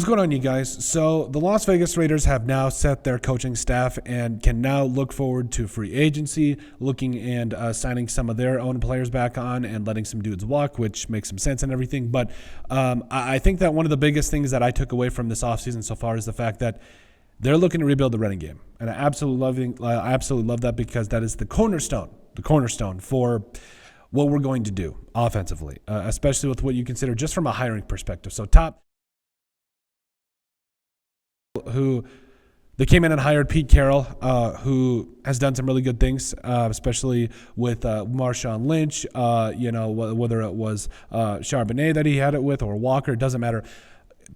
What's going on, you guys? So the Las Vegas Raiders have now set their coaching staff and can now look forward to free agency, looking and signing some of their own players back on and letting some dudes walk, which makes some sense and everything. But I think that one of the biggest things that I took away from this offseason so far is the fact that they're looking to rebuild the running game. And I absolutely love that, because that is the cornerstone for what we're going to do offensively, especially with what you consider just from a hiring perspective. So who they came in and hired Pete Carroll, who has done some really good things, especially with Marshawn Lynch, whether it was Charbonnet that he had it with or Walker, it doesn't matter.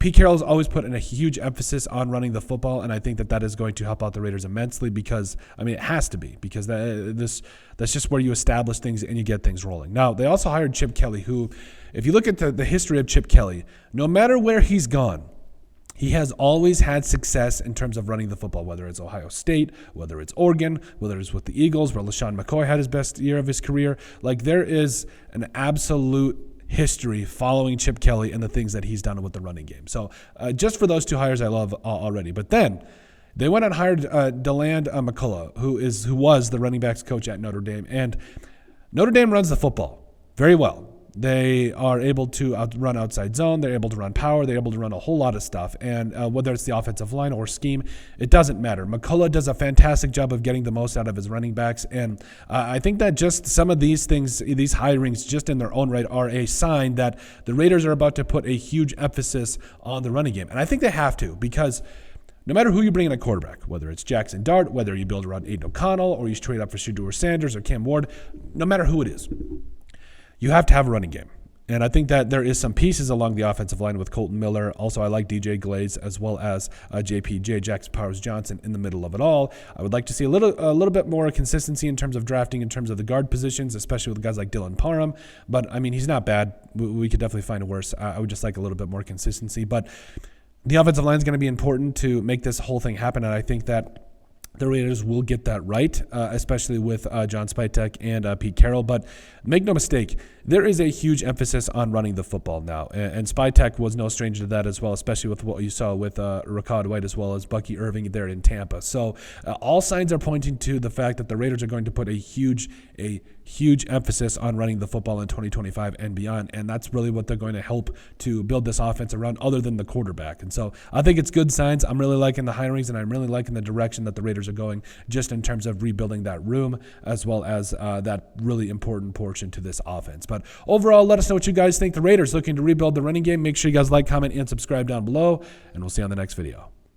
Pete Carroll has always put in a huge emphasis on running the football, and I think that is going to help out the Raiders immensely because, it has to be, because that's just where you establish things and you get things rolling. Now, they also hired Chip Kelly, who, if you look at the history of Chip Kelly, no matter where he's gone, he has always had success in terms of running the football, whether it's Ohio State, whether it's Oregon, whether it's with the Eagles, where LaShawn McCoy had his best year of his career. Like, there is an absolute history following Chip Kelly and the things that he's done with the running game. So just for those two hires, I love already. But then they went and hired DeLand McCoullough, who was the running backs coach at Notre Dame. And Notre Dame runs the football very well. They are able to run outside zone. They're able to run power. They're able to run a whole lot of stuff. And whether it's the offensive line or scheme, it doesn't matter. McCullough does a fantastic job of getting the most out of his running backs. And I think that just some of these things, these hirings just in their own right, are a sign that the Raiders are about to put a huge emphasis on the running game. And I think they have to, because no matter who you bring in at quarterback, whether it's Jackson Dart, whether you build around Aiden O'Connell, or you trade up for Shedeur Sanders or Cam Ward, no matter who it is, you have to have a running game. And I think that there is some pieces along the offensive line with Colton Miller. Also, I like DJ Glaze as well as JPJ, Jackson Powers Johnson, in the middle of it all. I would like to see a little bit more consistency in terms of drafting, in terms of the guard positions, especially with guys like Dylan Parham. But, he's not bad. We could definitely find worse. I would just like a little bit more consistency. But the offensive line is going to be important to make this whole thing happen, and I think that the Raiders will get that right, especially with John Spytek and Pete Carroll. But make no mistake, there is a huge emphasis on running the football now. And Spytek was no stranger to that as well, especially with what you saw with Rachaad White as well as Bucky Irving there in Tampa. So all signs are pointing to the fact that the Raiders are going to put a huge emphasis on running the football in 2025 and beyond. And that's really what they're going to help to build this offense around, other than the quarterback. And so I think it's good signs. I'm really liking the hirings, and I'm really liking the direction that the Raiders are going, just in terms of rebuilding that room, as well as that really important portion to this offense. But overall, let us know what you guys think. The Raiders looking to rebuild the running game. Make sure you guys like, comment, and subscribe down below, and we'll see you on the next video.